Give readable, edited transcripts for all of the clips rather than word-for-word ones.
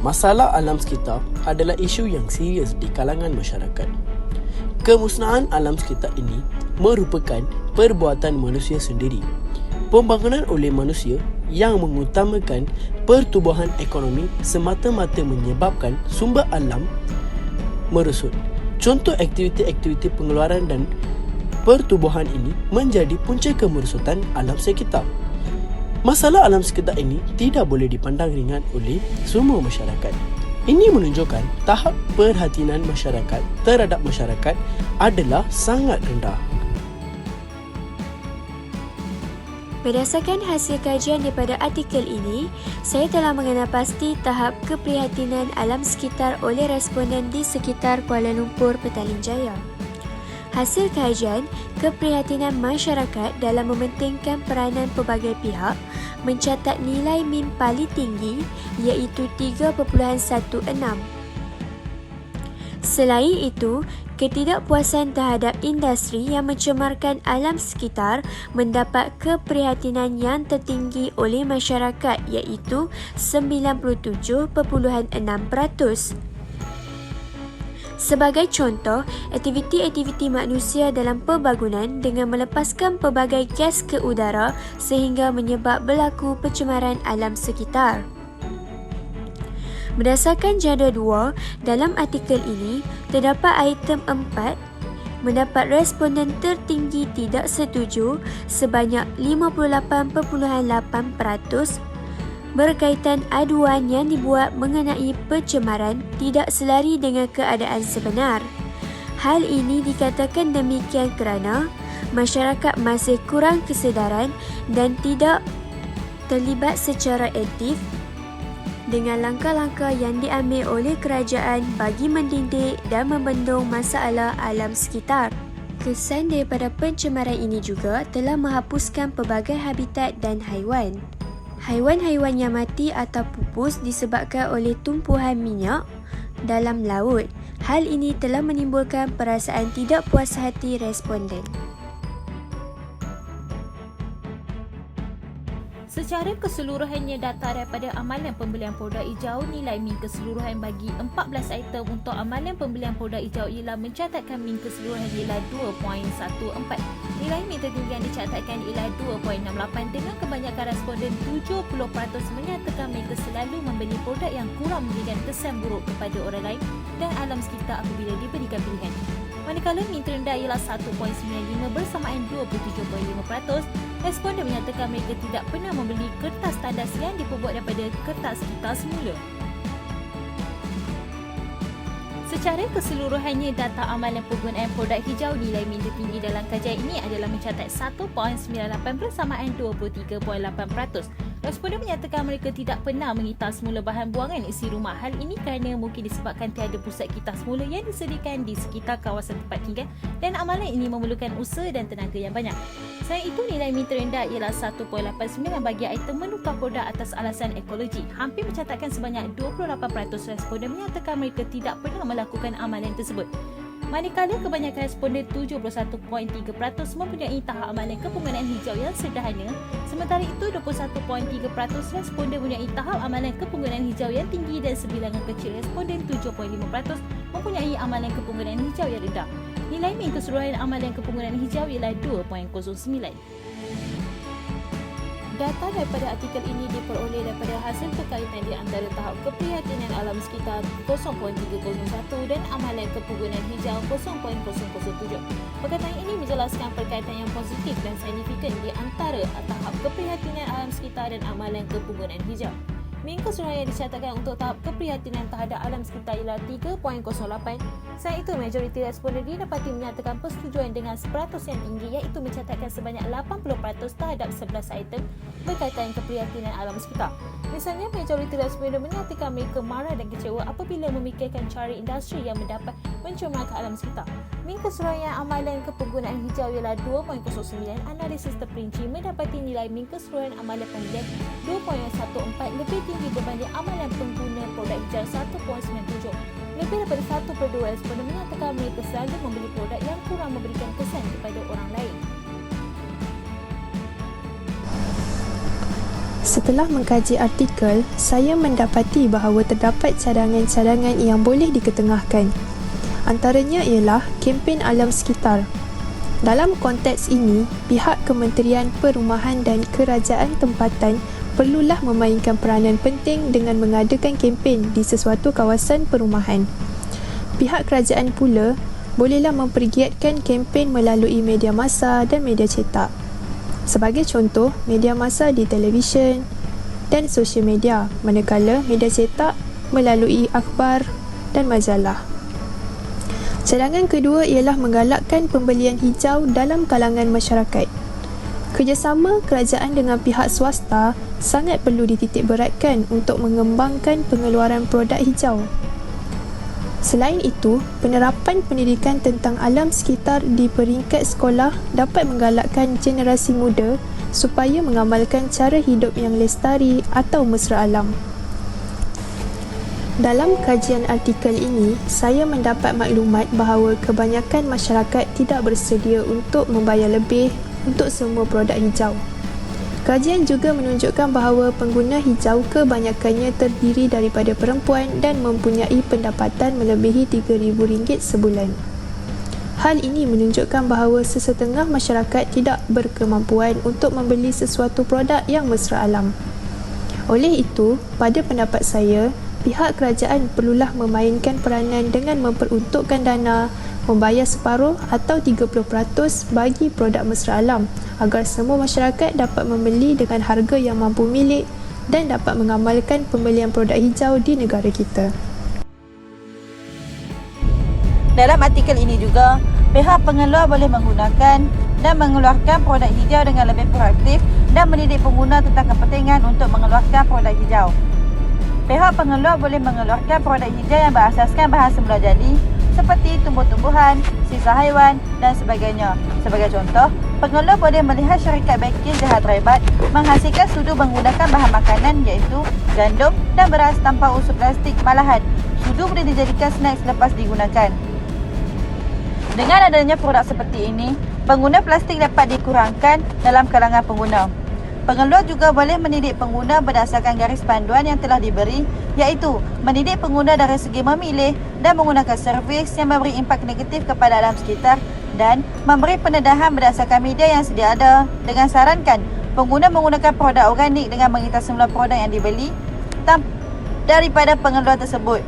Masalah alam sekitar adalah isu yang serius di kalangan masyarakat. Kemusnahan alam sekitar ini merupakan perbuatan manusia sendiri. Pembangunan oleh manusia yang mengutamakan pertumbuhan ekonomi semata-mata menyebabkan sumber alam merosot. Contoh aktiviti-aktiviti pengeluaran dan pertubuhan ini menjadi punca kemerosotan alam sekitar. Masalah alam sekitar ini tidak boleh dipandang ringan oleh semua masyarakat. Ini menunjukkan tahap perhatian masyarakat terhadap masyarakat adalah sangat rendah. Berdasarkan hasil kajian daripada artikel ini, saya telah mengenal pasti tahap keprihatinan alam sekitar oleh responden di sekitar Kuala Lumpur, Petaling Jaya. Hasil kajian keprihatinan masyarakat dalam mementingkan peranan pelbagai pihak mencatat nilai min paling tinggi iaitu 3.16. Selain itu, ketidakpuasan terhadap industri yang mencemarkan alam sekitar mendapat keprihatinan yang tertinggi oleh masyarakat iaitu 97.6%. Sebagai contoh, aktiviti-aktiviti manusia dalam pembangunan dengan melepaskan pelbagai gas ke udara sehingga menyebab berlaku pencemaran alam sekitar. Berdasarkan jadual 2, dalam artikel ini, terdapat item 4 mendapat responden tertinggi tidak setuju sebanyak 58.8% berkaitan aduan yang dibuat mengenai pencemaran tidak selari dengan keadaan sebenar. Hal ini dikatakan demikian kerana masyarakat masih kurang kesedaran dan tidak terlibat secara aktif dengan langkah-langkah yang diambil oleh kerajaan bagi mendidik dan membendung masalah alam sekitar. Kesan daripada pencemaran ini juga telah menghapuskan pelbagai habitat dan haiwan. Haiwan-haiwan yang mati atau pupus disebabkan oleh tumpuan minyak dalam laut. Hal ini telah menimbulkan perasaan tidak puas hati responden. Secara keseluruhannya, data daripada amalan pembelian produk hijau nilai min keseluruhan bagi 14 item untuk amalan pembelian produk hijau ialah mencatatkan min keseluruhan ialah 2.14. Nilai min tertinggi yang dicatatkan ialah 2.68 dengan kebanyakan responden 70% menyatakan mereka selalu membeli produk yang kurang memberikan kesan buruk kepada orang lain dan alam sekitar apabila diberikan pilihan. Manakala min terendah ialah 1.95 bersamaan 27.5%, responden menyatakan mereka tidak pernah membeli kertas tandas yang diperbuat daripada kertas kita semula. Secara keseluruhannya, data amalan penggunaan produk hijau nilai min tertinggi dalam kajian ini adalah mencatat 1.98 bersamaan 23.8%. Responden menyatakan mereka tidak pernah mengitar semula bahan buangan isi rumah. Hal ini kerana mungkin disebabkan tiada pusat kitar semula yang disediakan di sekitar kawasan tempat tinggal dan amalan ini memerlukan usaha dan tenaga yang banyak. Selain itu, nilai min terendah ialah 1.89 bagi item menukar produk atas alasan ekologi. Hampir mencatatkan sebanyak 28% responden menyatakan mereka tidak pernah melakukan amalan tersebut. Manakala kebanyakan responden 71.3% mempunyai tahap amalan kepenggunaan hijau yang sederhana, sementara itu 21.3% responden mempunyai tahap amalan kepenggunaan hijau yang tinggi dan sebilangan kecil responden 7.5% mempunyai amalan kepenggunaan hijau yang rendah. Nilai min keseluruhan amalan kepenggunaan hijau ialah 2.09. Data daripada artikel ini diperoleh daripada hasil perkaitan di antara tahap keprihatinan alam sekitar 0.301 dan amalan kepenggunaan hijau 0.007. Perkataan ini menjelaskan perkaitan yang positif dan signifikan di antara tahap keprihatinan alam sekitar dan amalan kepenggunaan hijau. Min keseluruhan yang dicatatkan untuk tahap keprihatinan terhadap alam sekitar ialah 3.08. Selain itu, majoriti responden didapati menyatakan persetujuan dengan 100 yang tinggi iaitu mencatatkan sebanyak 80% terhadap 11 item berkaitan keprihatinan alam sekitar. Misalnya, majoriti responden menyatakan mereka marah dan kecewa apabila memikirkan cara industri yang mendapat mencemarkan alam sekitar. Min keseluruhan yang amalan kepenggunaan hijau ialah 2.09. Analisis terperinci mendapati nilai min keseluruhan amalan pembelian 2.14 lebih tinggi berbanding amalan pengguna produk hijau 1.97. Lebih daripada 1/2 responden menyatakan mereka selalu membeli produk yang kurang memberikan kesan kepada orang lain. Setelah mengkaji artikel, saya mendapati bahawa terdapat cadangan-cadangan yang boleh diketengahkan. Antaranya ialah kempen alam sekitar. Dalam konteks ini, pihak Kementerian Perumahan dan Kerajaan Tempatan perlulah memainkan peranan penting dengan mengadakan kempen di sesuatu kawasan perumahan. Pihak kerajaan pula bolehlah mempergiatkan kempen melalui media massa dan media cetak. Sebagai contoh, media massa di televisyen dan sosial media, manakala media cetak melalui akhbar dan majalah. Cadangan kedua ialah menggalakkan pembelian hijau dalam kalangan masyarakat. Kerjasama kerajaan dengan pihak swasta sangat perlu dititikberatkan untuk mengembangkan pengeluaran produk hijau. Selain itu, penerapan pendidikan tentang alam sekitar di peringkat sekolah dapat menggalakkan generasi muda supaya mengamalkan cara hidup yang lestari atau mesra alam. Dalam kajian artikel ini, saya mendapat maklumat bahawa kebanyakan masyarakat tidak bersedia untuk membayar lebih untuk semua produk hijau. Kajian juga menunjukkan bahawa pengguna hijau kebanyakannya terdiri daripada perempuan dan mempunyai pendapatan melebihi RM3,000 sebulan. Hal ini menunjukkan bahawa sesetengah masyarakat tidak berkemampuan untuk membeli sesuatu produk yang mesra alam. Oleh itu, pada pendapat saya, pihak kerajaan perlulah memainkan peranan dengan memperuntukkan dana, membayar separuh atau 30% bagi produk mesra alam agar semua masyarakat dapat membeli dengan harga yang mampu milik dan dapat mengamalkan pembelian produk hijau di negara kita. Dalam artikel ini juga, pihak pengeluar boleh menggunakan dan mengeluarkan produk hijau dengan lebih proaktif dan mendidik pengguna tentang kepentingan untuk mengeluarkan produk hijau. Pihak pengeluar boleh mengeluarkan produk hijau yang berasaskan bahan semula jadi seperti tumbuh-tumbuhan, sisa haiwan dan sebagainya. Sebagai contoh, pengeluar boleh melihat syarikat Bekir Jahat Raibat menghasilkan sudu menggunakan bahan makanan iaitu gandum dan beras tanpa unsur plastik. Malahan, sudu boleh dijadikan snack selepas digunakan. Dengan adanya produk seperti ini, pengguna plastik dapat dikurangkan dalam kalangan pengguna. Pengeluar juga boleh mendidik pengguna berdasarkan garis panduan yang telah diberi, iaitu mendidik pengguna dari segi memilih dan menggunakan servis yang memberi impak negatif kepada alam sekitar dan memberi pendedahan berdasarkan media yang sedia ada dengan sarankan pengguna menggunakan produk organik dengan mengitas semula produk yang dibeli daripada pengeluar tersebut.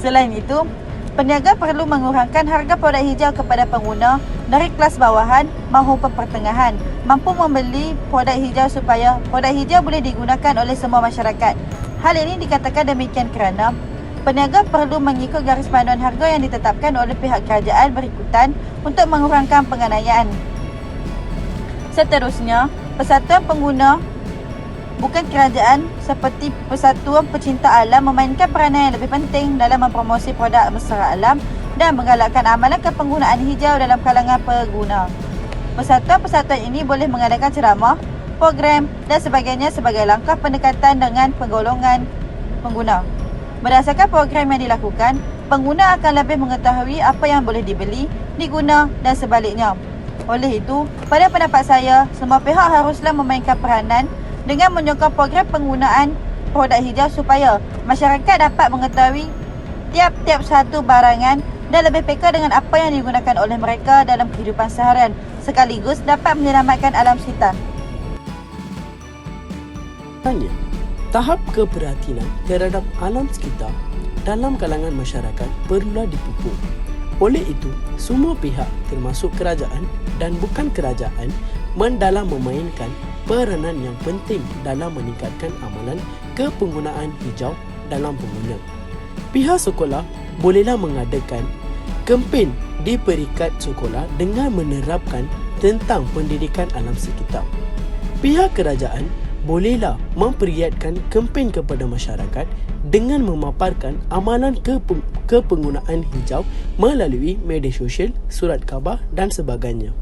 Selain itu, peniaga perlu mengurangkan harga produk hijau kepada pengguna dari kelas bawahan maupun pertengahan mampu membeli produk hijau supaya produk hijau boleh digunakan oleh semua masyarakat. Hal ini dikatakan demikian kerana peniaga perlu mengikut garis panduan harga yang ditetapkan oleh pihak kerajaan berikutan untuk mengurangkan penganiayaan. Seterusnya, persatuan pengguna bukan kerajaan seperti Persatuan Pecinta Alam memainkan peranan yang lebih penting dalam mempromosi produk mesra alam dan menggalakkan amalan kepenggunaan hijau dalam kalangan pengguna. Persatuan-persatuan ini boleh mengadakan ceramah, program dan sebagainya sebagai langkah pendekatan dengan penggolongan pengguna. Berdasarkan program yang dilakukan, pengguna akan lebih mengetahui apa yang boleh dibeli, diguna dan sebaliknya. Oleh itu, pada pendapat saya, semua pihak haruslah memainkan peranan dengan menyokong program penggunaan produk hijau supaya masyarakat dapat mengetahui tiap-tiap satu barangan dan lebih peka dengan apa yang digunakan oleh mereka dalam kehidupan seharian sekaligus dapat menyelamatkan alam sekitar. Tanya, tahap keprihatinan terhadap alam sekitar dalam kalangan masyarakat perlulah dipupuk. Oleh itu, semua pihak termasuk kerajaan dan bukan kerajaan mendalam memainkan peranan yang penting dalam meningkatkan amalan kepenggunaan hijau dalam pengguna. Pihak sekolah bolehlah mengadakan kempen di peringkat sekolah dengan menerapkan tentang pendidikan alam sekitar. Pihak kerajaan bolehlah memperlihatkan kempen kepada masyarakat dengan memaparkan amalan kepenggunaan hijau melalui media sosial, surat khabar dan sebagainya.